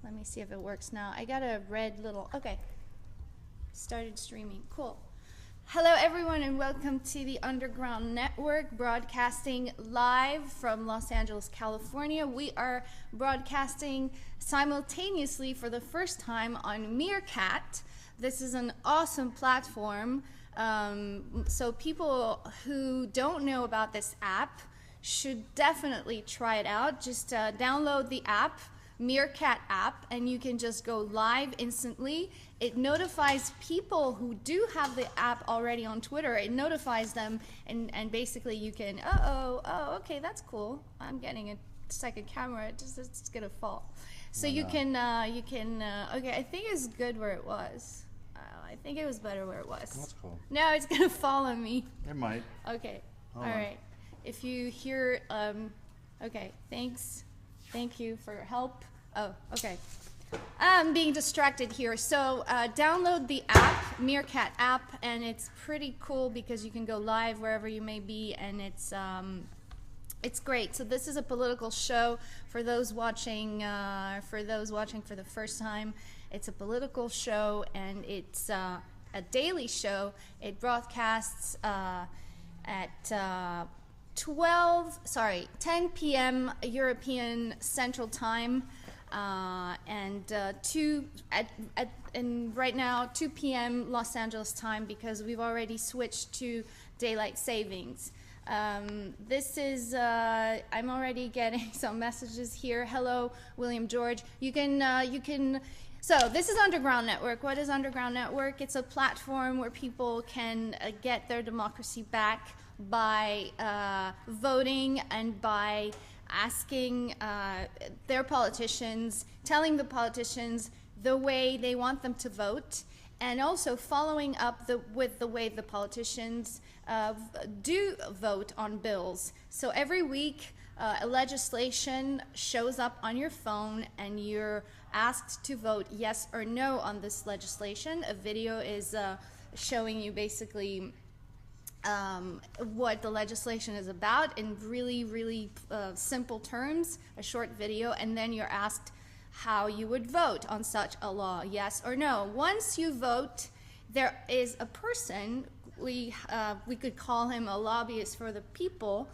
Let me see if it works now. I got a red little, okay. Started streaming, cool. Hello everyone and welcome to the Underground Network, broadcasting live from Los Angeles, California. We are broadcasting simultaneously for the first time on Meerkat. This is an awesome platform. So people who don't know about this app should definitely try it out. Just download the app, Meerkat app, and you can just go live instantly. It notifies people who do have the app already on Twitter. It notifies them, and basically you can, okay, that's cool. I'm getting a second camera. It's gonna fall. So you can, okay, I think it's good where it was. I think it was better where it was. That's cool. No, it's gonna follow me. It might. Okay. All right. If you hear, okay, thanks. Thank you for your help. Oh, okay. I'm being distracted here. So download the app, Meerkat app, and it's pretty cool because you can go live wherever you may be, and it's great. So this is a political show for those watching for the first time. It's a political show, and it's a daily show. It broadcasts at 10 p.m. European Central Time, and right now 2 p.m. Los Angeles time, because we've already switched to daylight savings. This is I'm already getting some messages here. Hello, William George. You can. So this is Underground Network. What is Underground Network? It's a platform where people can get their democracy back by voting and by asking their politicians, telling the politicians the way they want them to vote, and also following up with the way the politicians do vote on bills. So every week a legislation shows up on your phone and you're asked to vote yes or no on this legislation. A video is showing you basically what the legislation is about in really simple terms, a short video, and then you're asked how you would vote on such a law, yes or no. Once you vote, there is a person, we could call him a lobbyist for the people,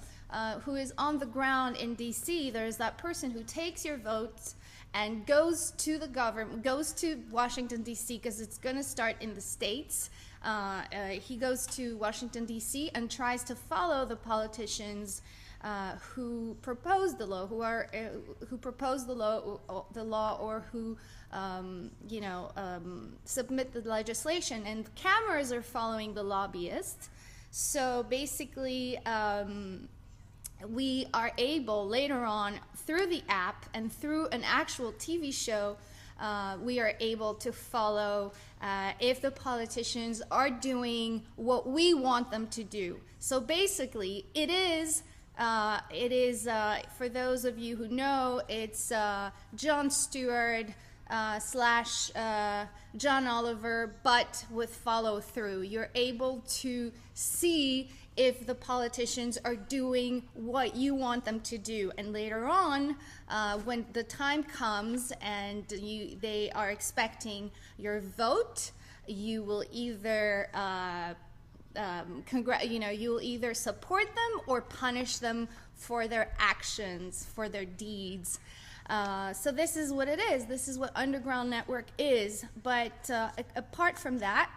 who is on the ground in DC. There's that person who takes your votes and goes to the government, goes to Washington DC, because it's going to start in the States. He goes to Washington DC and tries to follow the politicians who propose the law, who propose the law, or who submit the legislation. And cameras are following the lobbyists. So basically, we are able later on, through the app and through an actual TV show, we are able to follow if the politicians are doing what we want them to do. So basically, it is for those of you who know, it's Jon Stewart slash John Oliver, but with follow through. You're able to see if the politicians are doing what you want them to do. And later on, when the time comes and they are expecting your vote, you will either you'll either support them or punish them for their actions, for their deeds. So this is what it is. This is what Underground Network is. But apart from that,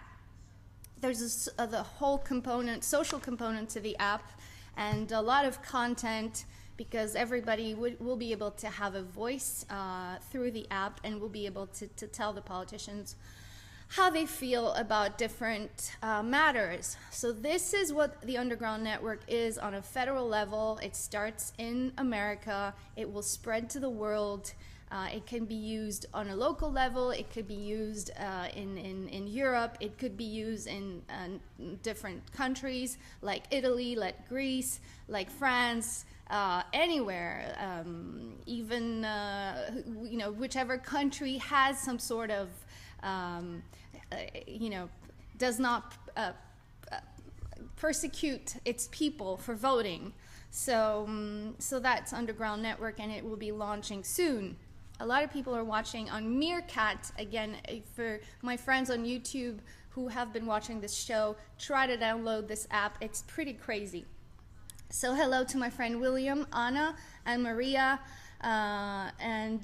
there's the whole component, social component to the app, and a lot of content, because everybody will be able to have a voice through the app, and will be able to tell the politicians how they feel about different matters. So this is what the Underground Network is on a federal level. It starts in America. It will spread to the world. It can be used on a local level. It could be used in Europe. It could be used in different countries like Italy, like Greece, like France, anywhere. Even whichever country has some sort of does not persecute its people for voting. So that's Underground Network, and it will be launching soon. a lot of people are watching on Meerkat. Again, for my friends on YouTube who have been watching this show, try to download this app. It's pretty crazy. So hello to my friend William, Anna, and Maria. And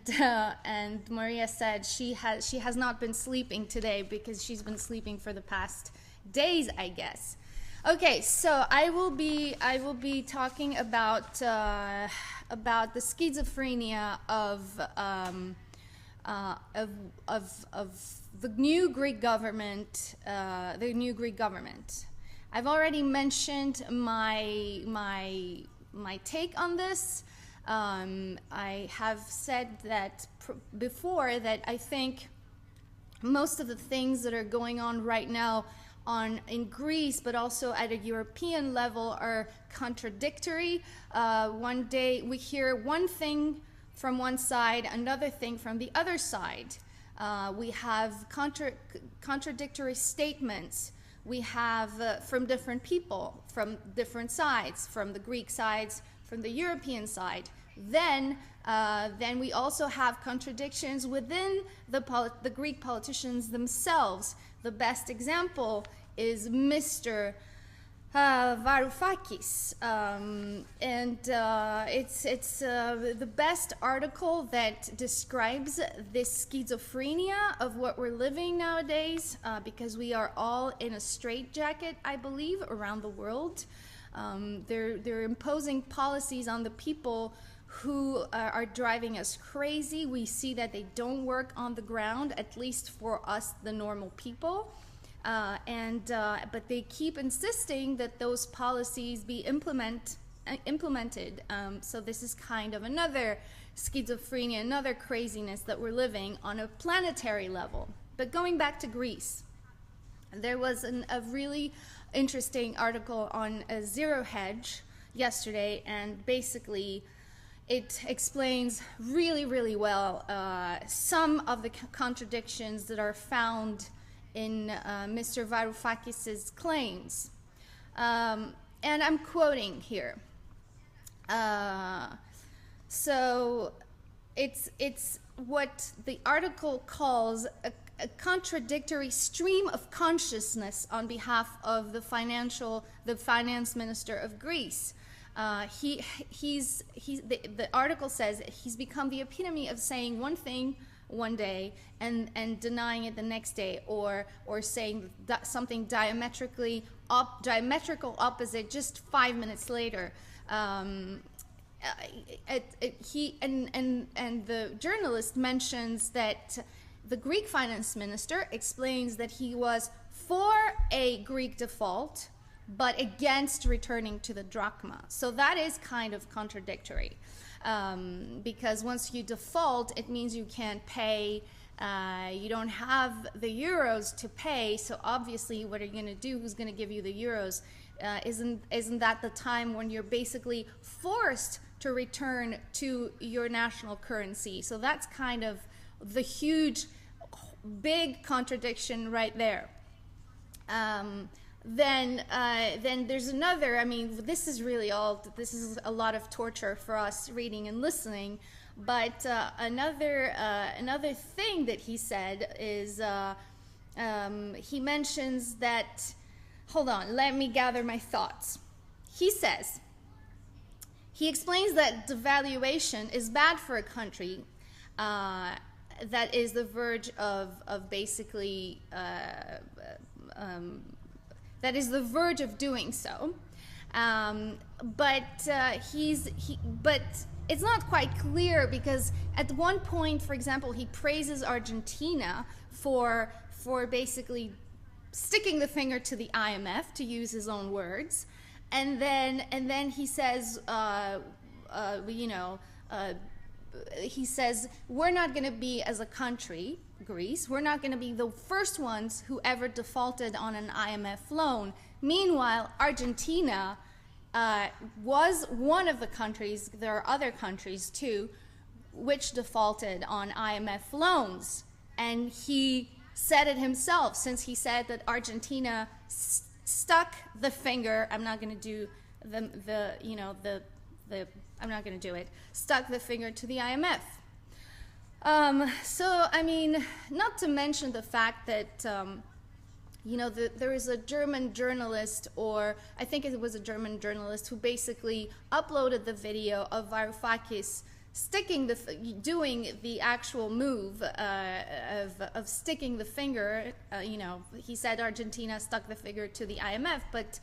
Maria said she has not been sleeping today because she's been sleeping for the past days, I guess. Okay, so I will be talking about the schizophrenia of the new Greek government. I've already mentioned my take on this. I have said that before that I think most of the things that are going on right now in Greece, but also at a European level, are contradictory. One day we hear one thing from one side, another thing from the other side. We have contradictory statements. We have from different people, from different sides, from the Greek sides, from the European side. Then we also have contradictions within the Greek politicians themselves. The best example is Mr. Varoufakis, and it's the best article that describes this schizophrenia of what we're living nowadays, because we are all in a straitjacket, I believe, around the world. They're imposing policies on the people who are driving us crazy. We see that they don't work on the ground, at least for us, the normal people. But they keep insisting that those policies be implemented. So this is kind of another schizophrenia, another craziness that we're living on a planetary level. But going back to Greece, there was a really interesting article on a Zero Hedge yesterday, and basically it explains really, really well some of the contradictions that are found in Mr. Varoufakis' claims. And I'm quoting here. So it's what the article calls a contradictory stream of consciousness on behalf of the finance minister of Greece. The article says he's become the epitome of saying one thing one day and denying it the next day, or saying something diametrical opposite just 5 minutes later. The journalist mentions that the Greek finance minister explains that he was for a Greek default, but against returning to the drachma. So that is kind of contradictory, because once you default, it means you can't pay. You don't have the euros to pay. So obviously, what are you going to do? Who's going to give you the euros? Isn't that the time when you're basically forced to return to your national currency? So that's kind of the huge, big contradiction right there. Then there's another. I mean, this is a lot of torture for us reading and listening. But another thing that he said is he mentions that. Hold on, let me gather my thoughts. He explains that devaluation is bad for a country that is the verge of basically that is the verge of doing so, but it's not quite clear, because at one point, for example, he praises Argentina for basically sticking the finger to the IMF, to use his own words, and then he says, he says, we're not going to be, as a country, Greece, we're not going to be the first ones who ever defaulted on an IMF loan. Meanwhile, Argentina was one of the countries, there are other countries too, which defaulted on IMF loans. And he said it himself, since he said that Argentina stuck the finger, I'm not going to do I'm not going to do it, stuck the finger to the IMF. So, I mean, not to mention the fact that, you know, there is a German journalist, or I think it was a German journalist, who basically uploaded the video of Varoufakis doing the actual move of sticking the finger. You know, he said Argentina stuck the finger to the IMF, but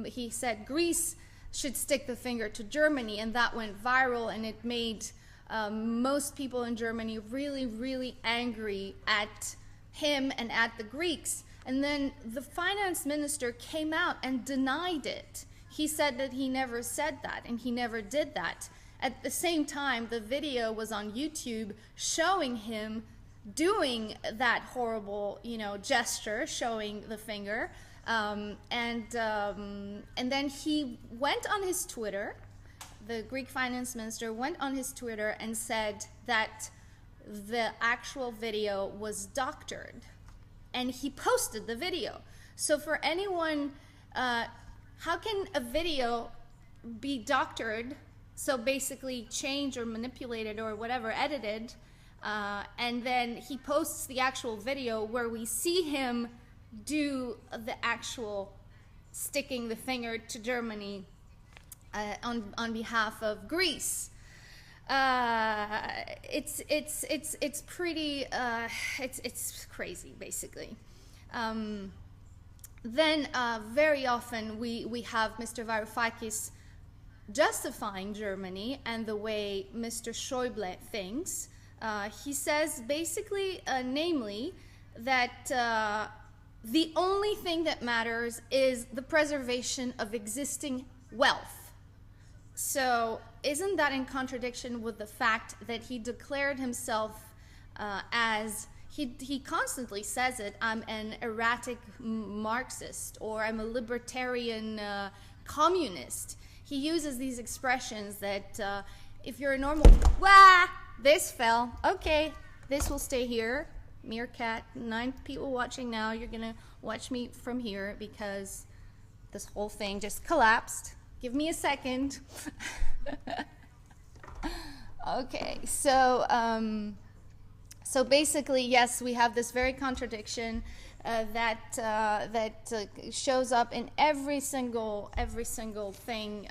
he said Greece should stick the finger to Germany, and that went viral, and it made most people in Germany really, really angry at him and at the Greeks. And then the finance minister came out and denied it. He said that he never said that, and he never did that. At the same time, the video was on YouTube showing him doing that horrible, you know, gesture, showing the finger. And then he went on his Twitter. The Greek finance minister went on his Twitter and said that the actual video was doctored, and he posted the video. So for anyone, how can a video be doctored, so basically changed or manipulated or whatever, edited, and then he posts the actual video where we see him do the actual sticking the finger to Germany on behalf of Greece. It's pretty it's crazy, basically. Then very often we have Mr. Varoufakis justifying Germany and the way Mr. Schäuble thinks. He says basically, namely, that the only thing that matters is the preservation of existing wealth. So isn't that in contradiction with the fact that he declared himself as, he constantly says it, I'm an erratic Marxist, or I'm a libertarian communist. He uses these expressions that if you're a normal, this fell, okay, this will stay here. Meerkat, 9 people watching now, you're gonna watch me from here because this whole thing just collapsed. Give me a second. Okay, so so basically, yes, we have this very contradiction that shows up in every single thing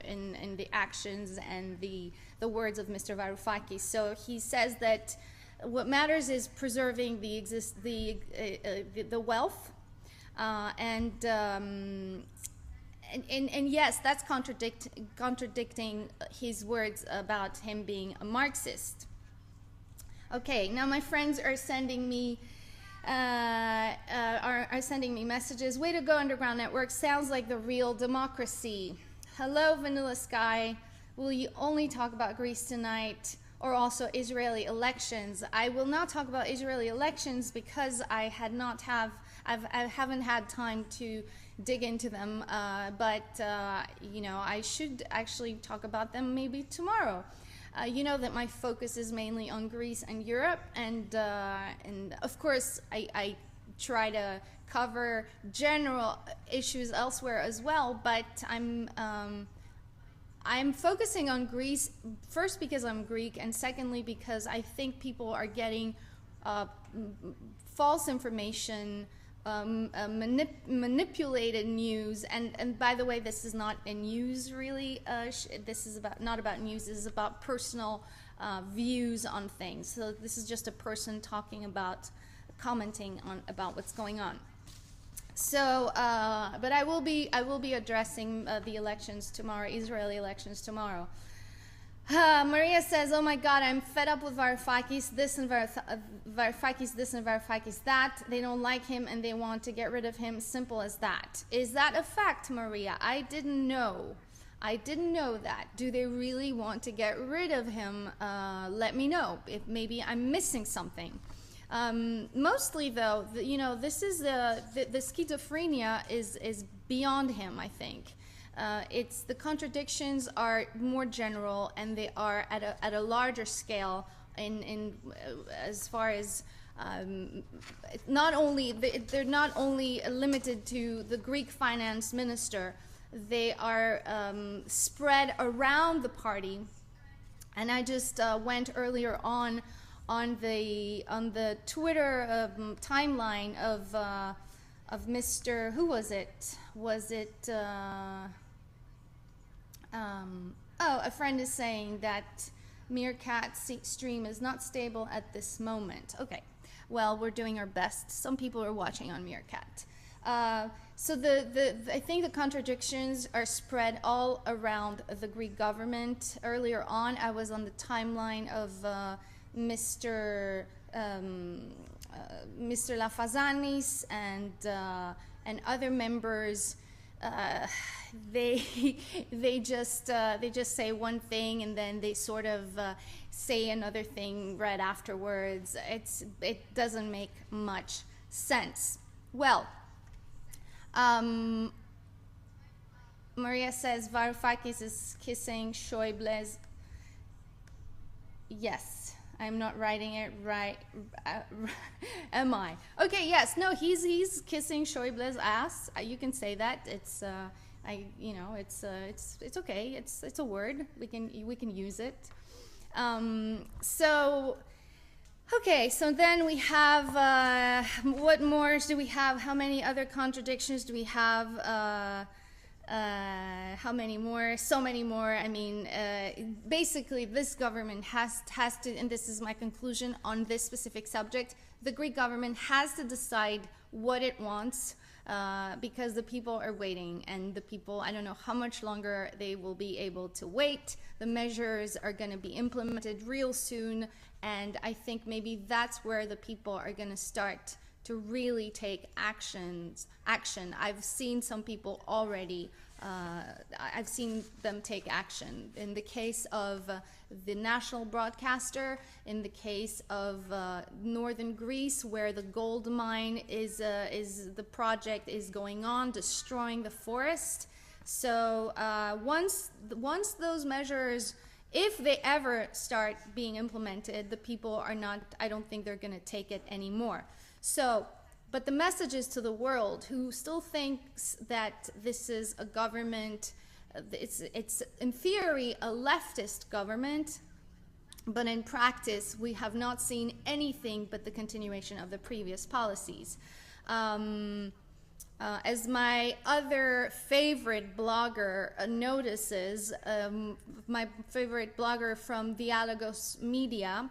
in the actions and the words of Mr. Varoufakis. So he says that what matters is preserving the wealth, and yes, that's contradicting his words about him being a Marxist. Okay, now my friends are sending me messages. Way to go, Underground Network. Sounds like the real democracy. Hello, Vanilla Sky. Will you only talk about Greece tonight, or also Israeli elections? I will not talk about Israeli elections because I haven't had time to dig into them, but you know, I should actually talk about them maybe tomorrow. You know that my focus is mainly on Greece and Europe, and of course I try to cover general issues elsewhere as well, but I'm focusing on Greece, first because I'm Greek, and secondly because I think people are getting false information, manipulated news, and by the way, this is not a news really, this is not about news, this is about personal views on things. So this is just a person commenting about what's going on. So, but I will be addressing the elections tomorrow, Israeli elections tomorrow. Maria says, "Oh my God, I'm fed up with Varoufakis this and Varoufakis this and Varoufakis that. They don't like him and they want to get rid of him. Simple as that." Is that a fact, Maria? I didn't know. I didn't know that. Do they really want to get rid of him? Let me know if maybe I'm missing something. Mostly though, you know, this is the schizophrenia is beyond him, I think. It's the contradictions are more general, and they are at a larger scale in as far as they're not only limited to the Greek finance minister, they are spread around the party. And I just went earlier on on the Twitter timeline of Mr. Who was it? Was it? A friend is saying that Meerkat stream is not stable at this moment. Okay, well, we're doing our best. Some people are watching on Meerkat. So I think the contradictions are spread all around the Greek government. Earlier on, I was on the timeline of Mr. Lafazanis and other members. They just say one thing and then they sort of say another thing right afterwards. It doesn't make much sense. Well, Maria says Varoufakis is kissing Schäuble's. Yes, I'm not writing it right. Am I? Okay, yes. No, he's kissing Schäuble's ass. You can say that. It's it's okay. It's a word. We can use it. Okay, so then we have, what more do we have? How many other contradictions do we have? How many more? So many more. I mean, basically, this government has to, and this is my conclusion on this specific subject, the Greek government has to decide what it wants, because the people are waiting, and the people, I don't know how much longer they will be able to wait. The measures are going to be implemented real soon, and I think maybe that's where the people are going to start to really take action. I've seen some people already, I've seen them take action. In the case of the national broadcaster, in the case of northern Greece, where the gold mine is the project is going on, destroying the forest. So once those measures, if they ever start being implemented, the people are not, I don't think they're going to take it anymore. So, but the message is to the world who still thinks that this is a government, it's in theory a leftist government, but in practice we have not seen anything but the continuation of the previous policies. As my other favorite blogger notices, my favorite blogger from Dialogos Media,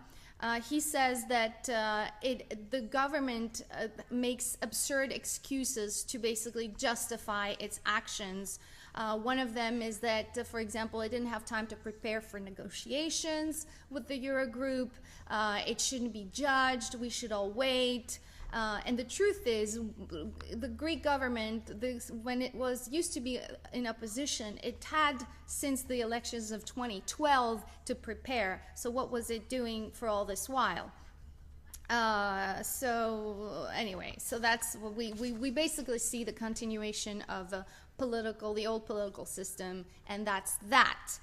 he says that the government makes absurd excuses to basically justify its actions. One of them is that, for example, it didn't have time to prepare for negotiations with the Eurogroup. It shouldn't be judged. We should all wait. And the truth is, the Greek government, when it used to be in opposition, it had, since the elections of 2012, to prepare. So what was it doing for all this while? So anyway, so that's what we basically see the continuation of the old political system, and that's that.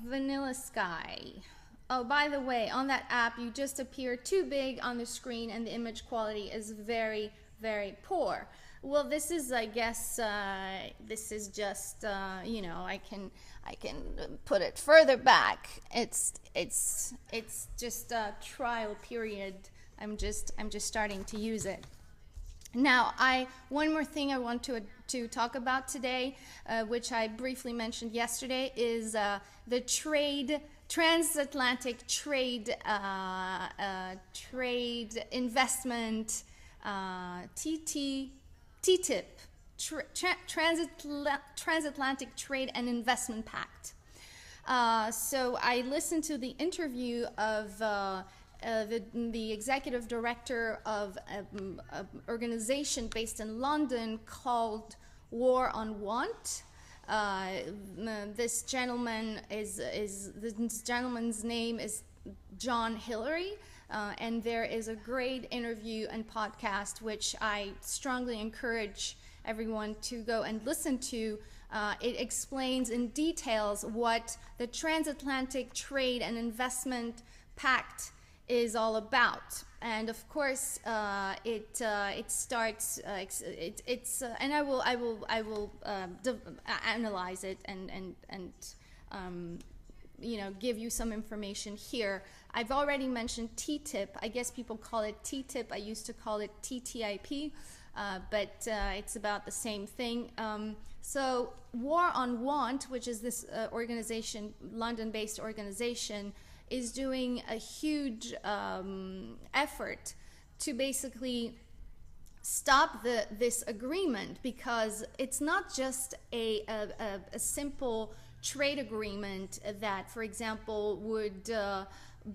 Vanilla Sky. Oh, by the way, on that app, you just appear too big on the screen and the image quality is very, very poor. Well, this is, I guess, this is just, I can put it further back. It's just a trial period. I'm just starting to use it. Now, one more thing I want to talk about today, which I briefly mentioned yesterday, is the transatlantic trade investment, TTIP, Transatlantic Trade and Investment Pact. So I listened to the interview of the executive director of an organization based in London called War on Want. This gentleman's name is John Hilary, and there is a great interview and podcast which I strongly encourage everyone to go and listen to. It explains in details what the Transatlantic Trade and Investment Pact is all about, and of course it starts and I will analyze it and give you some information here. I've already mentioned TTIP. I guess people call it TTIP. I used to call it TTIP, but it's about the same thing. So War on Want, which is this organization, London-based organization, is doing a huge effort to basically stop this agreement, because it's not just a simple trade agreement that, for example, would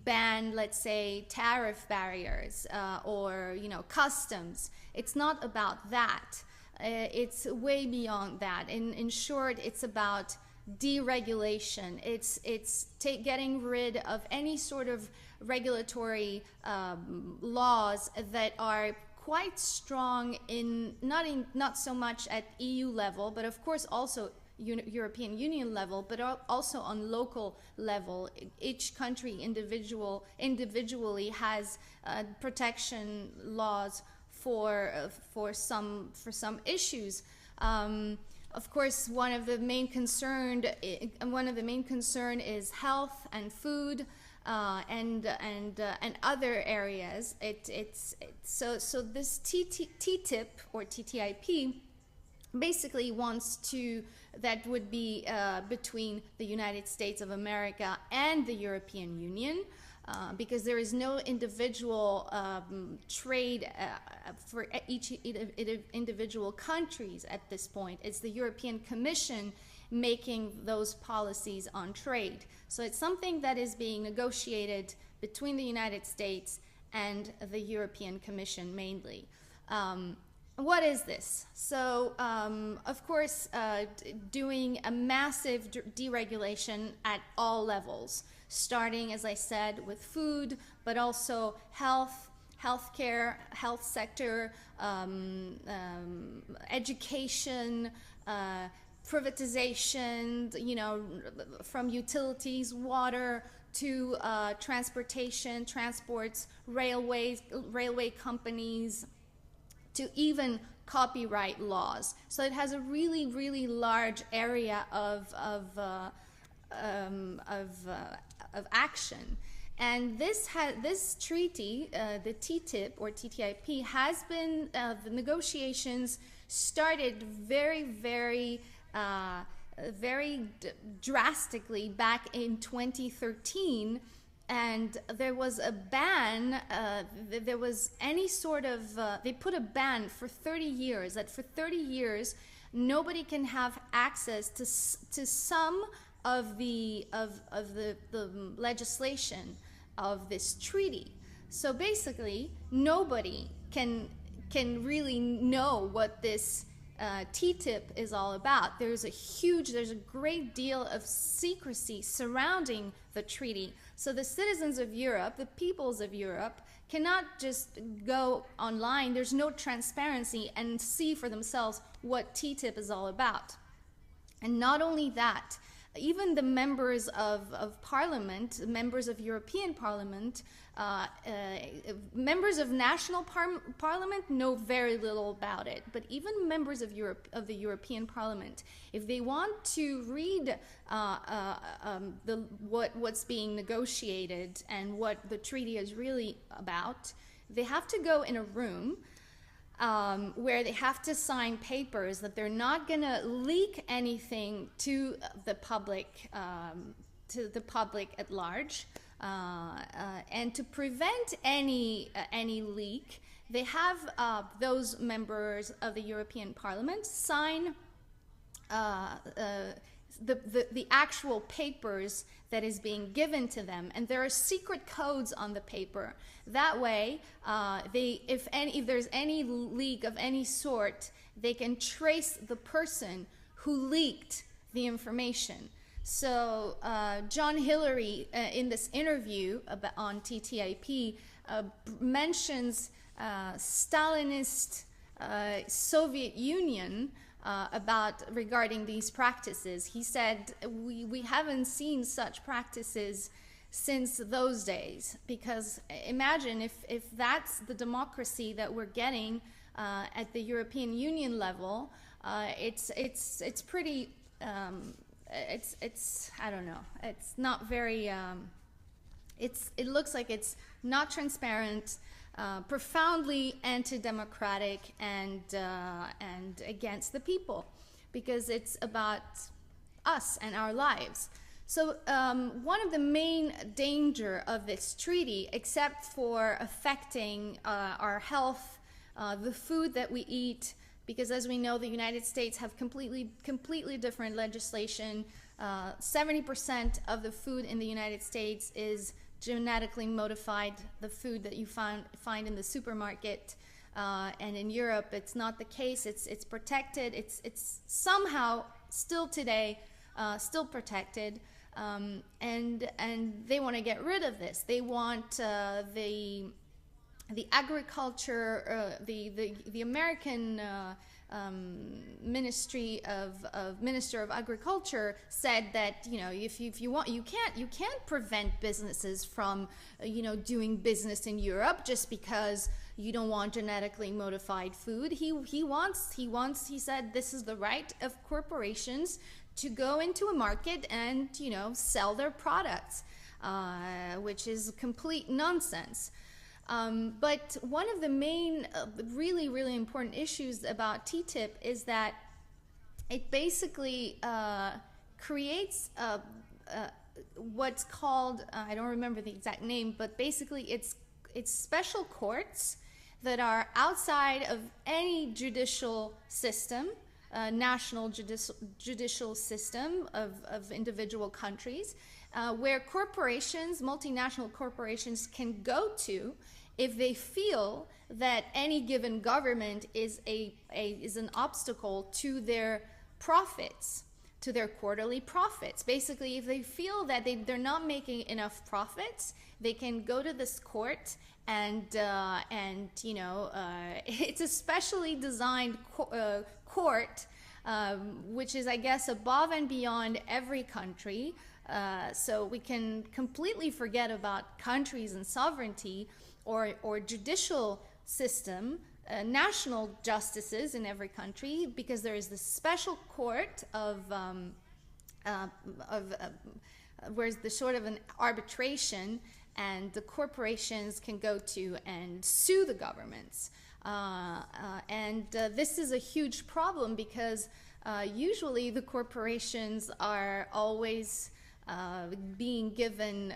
ban, let's say, tariff barriers or customs. It's not about that. It's way beyond that. In short, it's about deregulation. It's getting rid of any sort of regulatory laws that are quite strong not so much at EU level, but of course also European Union level, but also on local level. Each country individually has protection laws for some issues. Of course, one of the main concern is health and food. And other areas. So this TTIP or TTIP basically wants that would be between the United States of America and the European Union, because there is no individual trade for each individual countries at this point. It's the European Commission making those policies on trade. So it's something that is being negotiated between the United States and the European Commission mainly. What is this? So, of course, doing a massive deregulation at all levels, starting, as I said, with food, but also healthcare, health sector, education, privatization, from utilities, water, to transportation, transports, railway companies, to even copyright laws. So it has a really, really large area of action. And this treaty, the TTIP or TTIP, has been the negotiations started very drastically back in 2013, and there was a ban. There was any sort of they put a ban for 30 years. That for 30 years nobody can have access to some of the legislation of this treaty. So basically, nobody can really know what this TTIP is all about. There's a great deal of secrecy surrounding the treaty. So the citizens of Europe, the peoples of Europe, cannot just go online. There's no transparency and see for themselves what TTIP is all about. And not only that, even the members of parliament, members of European Parliament, members of national parliament know very little about it. But even members of the European Parliament, if they want to read what's being negotiated and what the treaty is really about, they have to go in a room where they have to sign papers that they're not going to leak anything to the public at large, and to prevent any leak, they have those members of the European Parliament sign the actual papers that is being given to them, and there are secret codes on the paper. That way, if there's any leak of any sort, they can trace the person who leaked the information. So John Hilary, in this interview on TTIP, mentions Stalinist Soviet Union regarding these practices. He said, we haven't seen such practices since those days, because imagine if that's the democracy that we're getting at the European Union level, it's pretty it's I don't know, it's not very it looks like it's not transparent, profoundly anti-democratic, and against the people, because it's about us and our lives. So one of the main danger of this treaty, except for affecting our health, the food that we eat, because as we know, the United States have completely different legislation. 70% of the food in the United States is genetically modified, the food that you find in the supermarket. And in Europe, it's not the case. It's protected. It's somehow still today still protected. And they want to get rid of this. They want the agriculture, the American Ministry of Minister of Agriculture said that, you know, if you want, you can't prevent businesses from doing business in Europe just because you don't want genetically modified food. He said this is the right of corporations to go into a market and sell their products, which is complete nonsense. But one of the main really, really important issues about TTIP is that it basically creates what's called, I don't remember the exact name, but basically it's special courts that are outside of any judicial system, national judicial system of individual countries, where corporations, multinational corporations, can go to if they feel that any given government is an obstacle to their profits, to their quarterly profits. Basically, if they feel that they're not making enough profits, they can go to this court, and it's a specially designed court, which is, I guess, above and beyond every country. So we can completely forget about countries and sovereignty or judicial system, national justices in every country, because there is this special court where's the sort of an arbitration, and the corporations can go to and sue the governments. This is a huge problem because usually the corporations are always being given,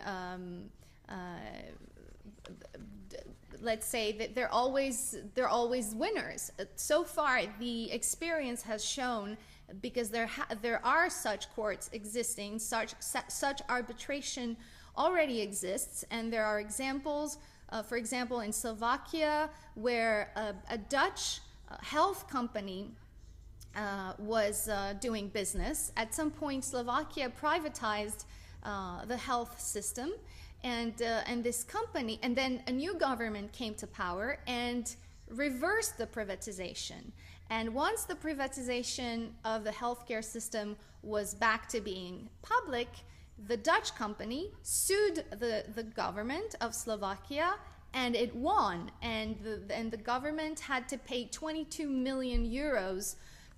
let's say that they're always winners. So far, the experience has shown, because there are such courts existing, such arbitration already exists, and there are examples. For example, in Slovakia, where a Dutch health company was doing business. At some point, Slovakia privatized the health system, and this company, and then a new government came to power and reversed the privatization. And once the privatization of the healthcare system was back to being public, the Dutch company sued the government of Slovakia, and it won. And the government had to pay 22 million euros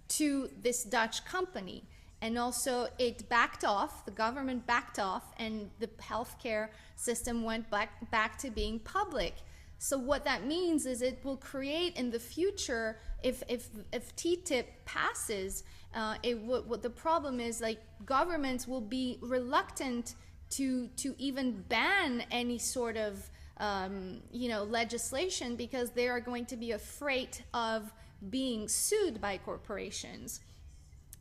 to this Dutch company. And also it backed off, the government backed off, and the healthcare system went back to being public. So what that means is it will create in the future, if TTIP passes, what the problem is, like, governments will be reluctant to even ban any sort of legislation, because they are going to be afraid of being sued by corporations.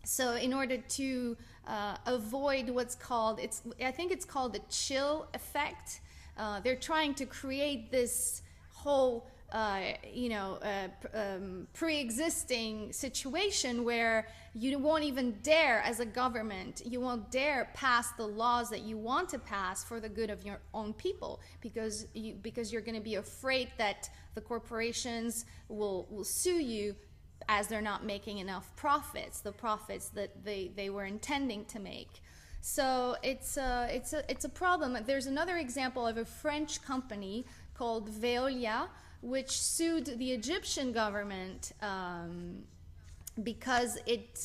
So in order to avoid what's called, I think it's called the chill effect, they're trying to create this whole pre-existing situation where you won't even dare, as a government, you won't dare pass the laws that you want to pass for the good of your own people, because you're going to be afraid that the corporations will sue you, as they're not making enough profits, the profits that they were intending to make. So it's a problem. There's another example of a French company called Veolia, which sued the Egyptian government because it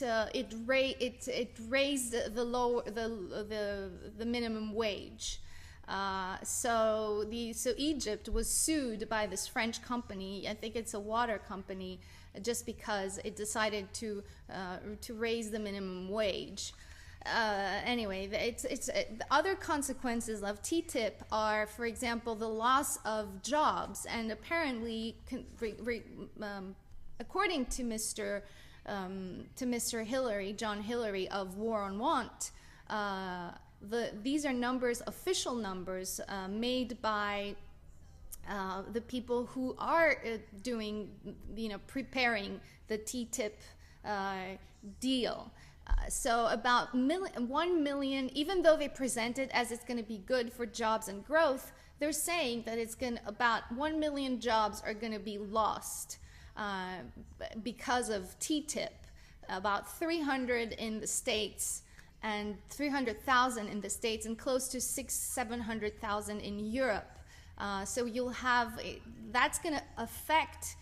raised the minimum wage. So Egypt was sued by this French company. I think it's a water company, just because it decided to raise the minimum wage. Anyway, the other consequences of TTIP are, for example, the loss of jobs, and apparently, according to Mr. Hilary, John Hilary of War on Want, these are numbers, official numbers, made by the people who are preparing the TTIP deal. So about 1 million, even though they present it as it's going to be good for jobs and growth, they're saying that about 1 million jobs are going to be lost because of TTIP. About 300 in the States, and 300,000 in the States, and close to 700,000 in Europe. So you'll have, that's going to affect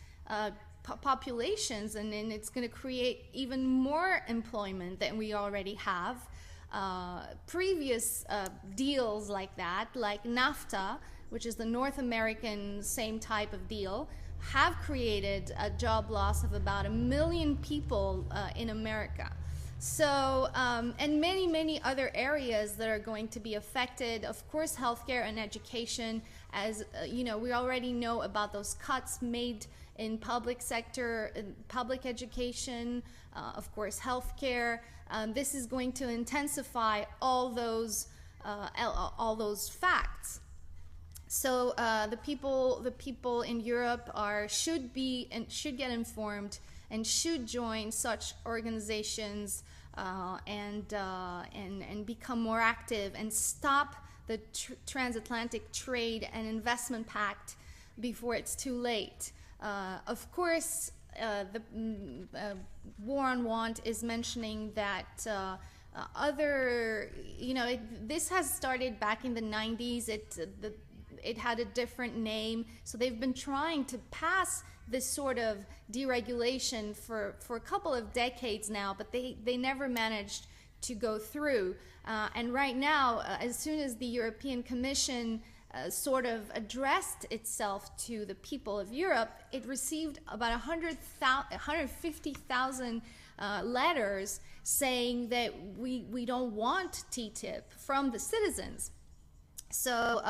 populations, and then it's going to create even more employment than we already have. Previous deals like that, like NAFTA, which is the North American same type of deal, have created a job loss of about 1 million people in America. So, and many, many other areas that are going to be affected. Of course, healthcare and education, as we already know about those cuts made in public sector, public education, of course, healthcare. This is going to intensify all those facts. So the people in Europe should get informed and should join such organizations and become more active and stop the transatlantic trade and investment pact before it's too late. Of course, the War on Want is mentioning that this has started back in the 90s. It had a different name, so they've been trying to pass this sort of deregulation for a couple of decades now, but they never managed to go through. And right now, as soon as the European Commission sort of addressed itself to the people of Europe, it received about 150,000 letters saying that we don't want TTIP from the citizens. So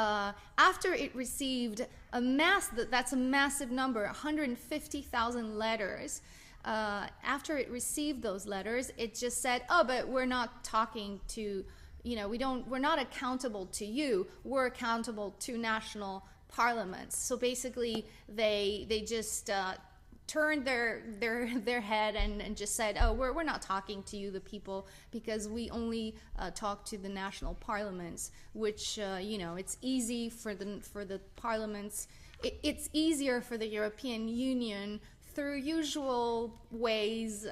after it received that's a massive number, 150,000 letters. After it received those letters, it just said, "Oh, but we're not talking to, we're not accountable to you. We're accountable to national parliaments." So basically, they just turned their head and just said, "Oh, we're not talking to you, the people, because we only talk to the national parliaments," which it's easy for the parliaments. It's easier for the European Union through usual ways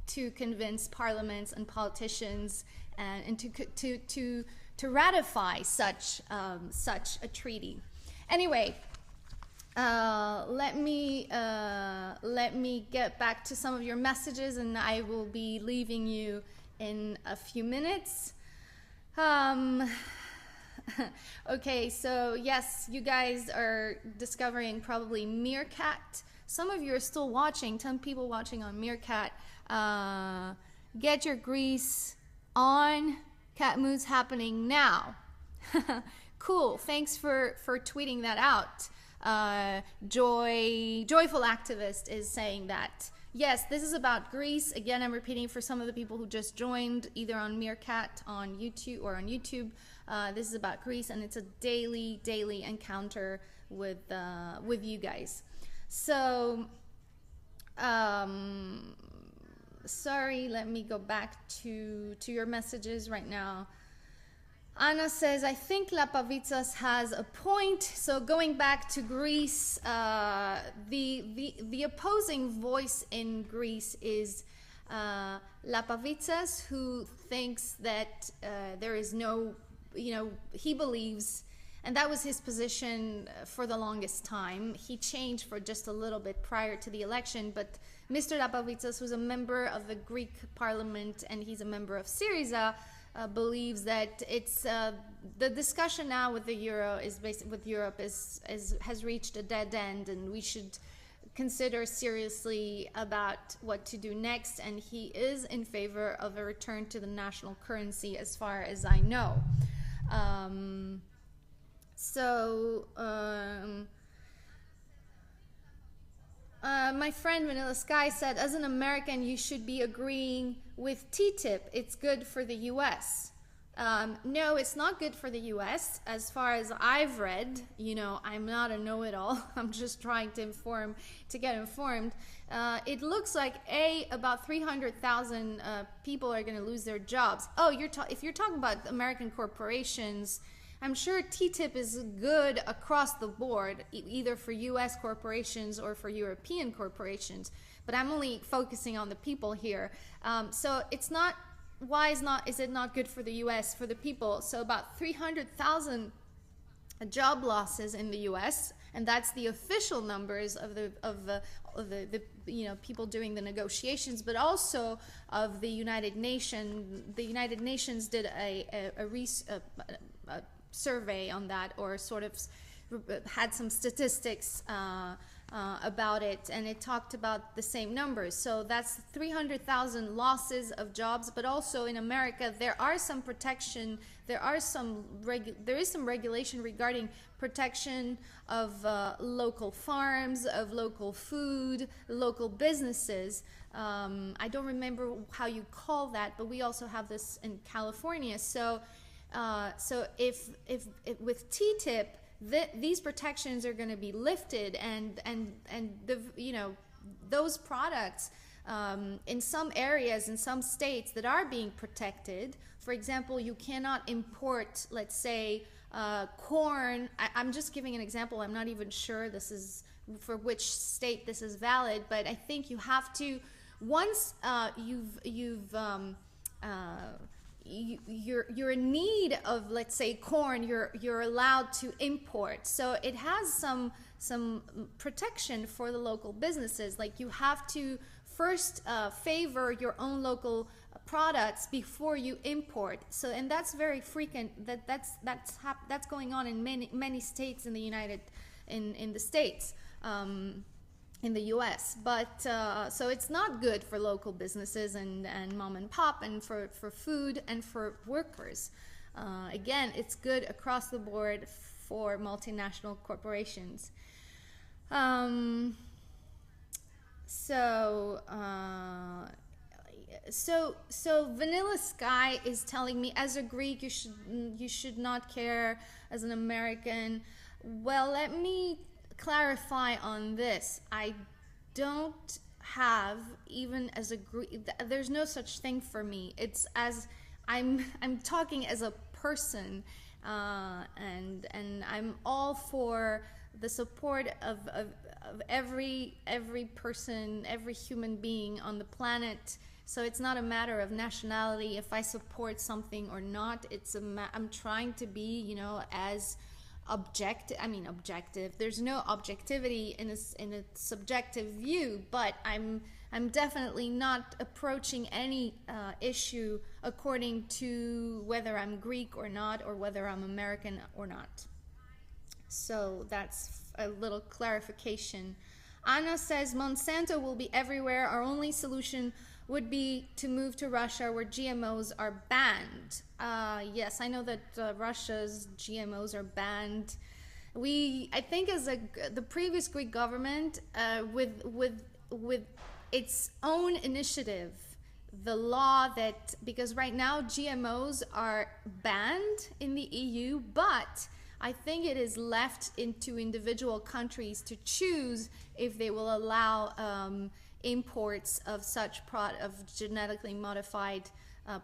to convince parliaments and politicians and to ratify such a treaty. Anyway. Let me get back to some of your messages, and I will be leaving you in a few minutes. Okay, so yes, you guys are discovering probably Meerkat. Some of you are still watching, 10 people watching on Meerkat. Get your grease on. Cat Mood's happening now. Cool, thanks for tweeting that out. Joyful Activist is saying that. Yes, this is about Greece. Again, I'm repeating for some of the people who just joined either on Meerkat on YouTube or on YouTube. This is about Greece, and it's a daily encounter with you guys. So, sorry, let me go back to your messages right now. Anna says, I think Lapavitsas has a point. So going back to Greece, the opposing voice in Greece is Lapavitsas, who thinks that there is no, he believes, and that was his position for the longest time. He changed for just a little bit prior to the election, but Mr. Lapavitsas was a member of the Greek parliament, and he's a member of Syriza. believes that it's the discussion now with the euro is with Europe has reached a dead end, and we should consider seriously about what to do next. And he is in favor of a return to the national currency, as far as I know. My friend Vanilla Sky said, as an American, you should be agreeing with TTIP. It's good for the US. No, it's not good for the US. As far as I've read, I'm not a know-it-all. I'm just trying to get informed. It looks like about 300,000 people are going to lose their jobs. Oh, if you're talking about American corporations, I'm sure TTIP is good across the board, either for US corporations or for European corporations. But I'm only focusing on the people here. So it's not. Why is it not good for the U.S., for the people? So about 300,000 job losses in the U.S., and that's the official numbers of the people doing the negotiations, but also of the United Nations. The United Nations did a survey on that, or sort of had some statistics about it, and it talked about the same numbers. So that's 300,000 losses of jobs. But also in America, there are some protection. There is some regulation regarding protection of local farms, of local food, local businesses. I don't remember how you call that, but we also have this in California. So if with TTIP, these protections are going to be lifted, and those products in some areas, in some states that are being protected. For example, you cannot import, let's say, corn. I'm just giving an example. I'm not even sure this is for which state this is valid, but I think you have to, once you're in need of, let's say, corn, you're allowed to import. So it has some protection for the local businesses. Like, you have to first favor your own local products before you import. So, and that's very frequent. That's going on in many states in the States. In the US, but so it's not good for local businesses and mom and pop, and for food and for workers. Again, it's good across the board for multinational corporations. So Vanilla Sky is telling me, as a Greek, you should not care. As an American, well, let me clarify on this. I don't have, even as a Greek, there's no such thing for me. It's as I'm talking as a person, and I'm all for the support of every person, every human being on the planet. So it's not a matter of nationality if I support something or not. I'm trying to be, as objective. There's no objectivity in a subjective view, but I'm definitely not approaching any issue according to whether I'm Greek or not, or whether I'm American or not. So that's a little clarification. Anna says, Monsanto will be everywhere. Our only solution would be to move to Russia, where GMOs are banned. Yes, I know that Russia's GMOs are banned. I think the previous Greek government, with its own initiative, the law that, because right now GMOs are banned in the EU, but I think it is left into individual countries to choose if they will allow imports of of genetically modified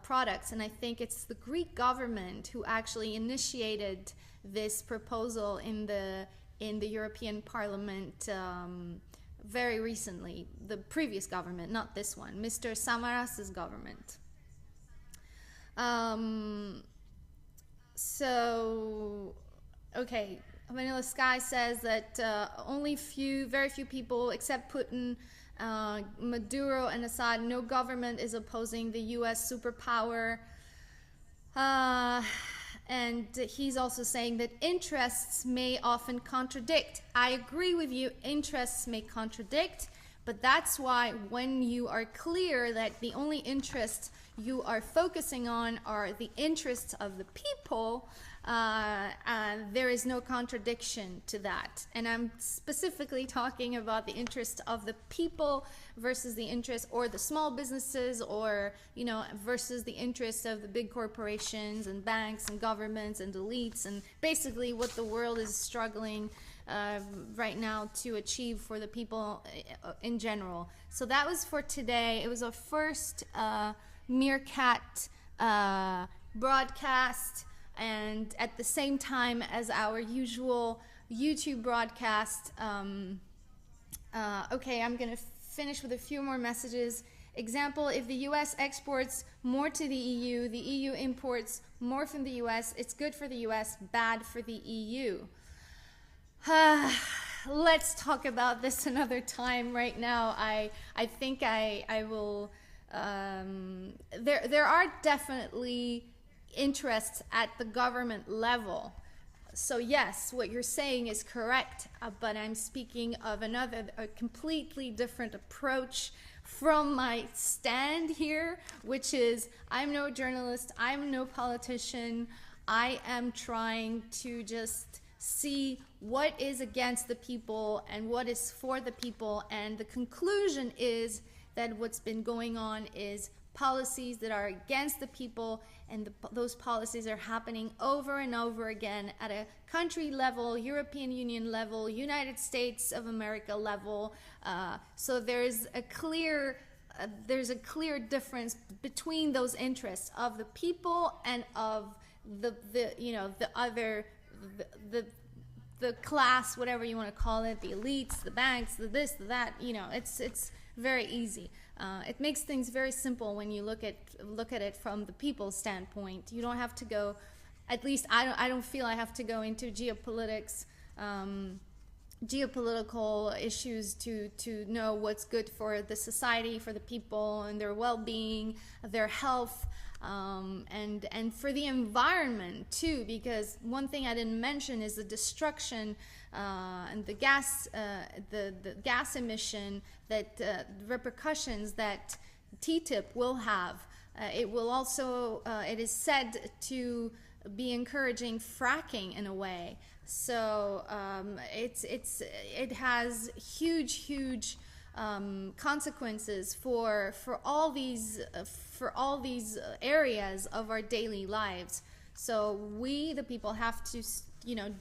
products. And I think it's the Greek government who actually initiated this proposal in the European Parliament very recently. The previous government, not this one, Mr. Samaras' government. Okay, Vanilla Sky says that very few people, except Putin, Maduro and Assad, no government is opposing the U.S. superpower. And he's also saying that interests may often contradict. I agree with you, interests may contradict, but that's why when you are clear that the only interests you are focusing on are the interests of the people, there is no contradiction to that. And I'm specifically talking about the interest of the people versus the interest, or the small businesses, or, you know, versus the interest of the big corporations and banks and governments and elites, and basically what the world is struggling right now to achieve for the people in general. So that was for today. It was our first Meerkat broadcast, and at the same time as our usual YouTube broadcast. Okay, I'm gonna finish with a few more messages. Example, if the US exports more to the EU imports more from the US, it's good for the US, bad for the EU. Let's talk about this another time. Right now, I think I will, there are definitely interests at the government level. So yes, what you're saying is correct, but I'm speaking of a completely different approach from my stand here, which is I'm no journalist, I'm no politician. I am trying to just see what is against the people and what is for the people, and the conclusion is that what's been going on is policies that are against the people, and those policies are happening over and over again at a country level, European Union level, United States of America level. So there's a clear difference between those interests of the people and of the class, whatever you want to call it, the elites, the banks, the this, the that. You know, it's very easy. It makes things very simple when you look at it from the people's standpoint. You don't have to go, at least I don't feel I have to go into geopolitics, geopolitical issues to know what's good for the society, for the people and their well-being, their health, and for the environment too, because one thing I didn't mention is the destruction and the gas emission, that repercussions that TTIP will have. It will also, it is said to be encouraging fracking in a way. So it has huge consequences for all these areas of our daily lives. So we, the people, have to, you know,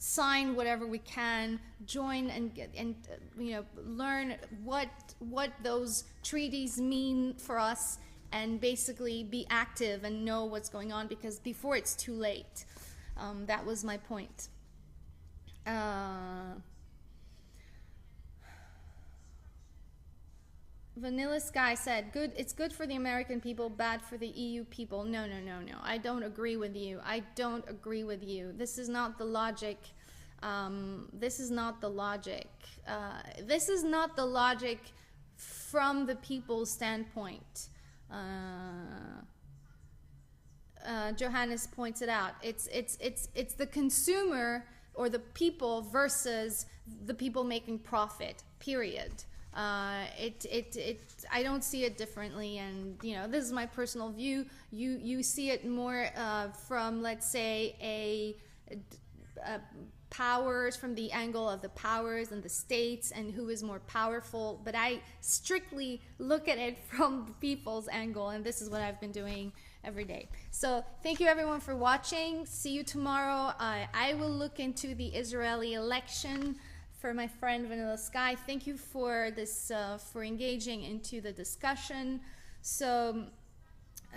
sign whatever we can, join and learn what those treaties mean for us, and basically be active and know what's going on, because before it's too late. That was my point. Vanilla Sky said, it's good for the American people, bad for the EU people. No. I don't agree with you. This is not the logic. This is not the logic from the people's standpoint. Johannes points it out. It's the consumer or the people versus the people making profit, period. I don't see it differently, and this is my personal view. You see it more from, let's say, a powers, from the angle of the powers and the states and who is more powerful, but I strictly look at it from the people's angle, and this is what I've been doing every day. So thank you everyone for watching. See you tomorrow. I will look into the Israeli election for my friend Vanilla Sky. Thank you for this, for engaging into the discussion. So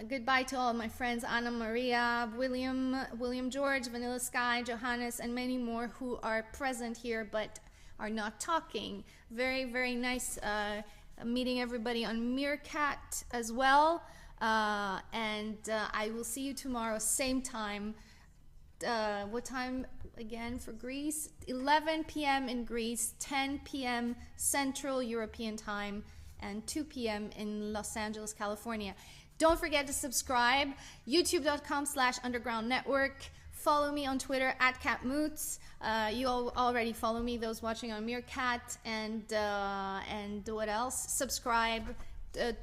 goodbye to all of my friends, Anna Maria, William George, Vanilla Sky, Johannes, and many more who are present here but are not talking. Very, very nice meeting everybody on Meerkat as well. And I will see you tomorrow, same time. What time again for Greece? 11 p.m. in Greece, 10 p.m. Central European time, and 2 p.m. in Los Angeles, California. Don't forget to subscribe, youtube.com/underground network. Follow me on Twitter @catmoots. You all already follow me, those watching on Meerkat, and what else? Subscribe,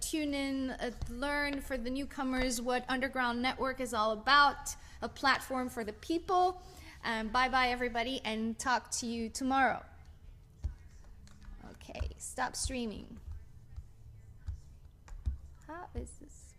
tune in, learn for the newcomers what Underground Network is all about, a platform for the people. Bye-bye, everybody, and talk to you tomorrow. Okay, stop streaming. How is this?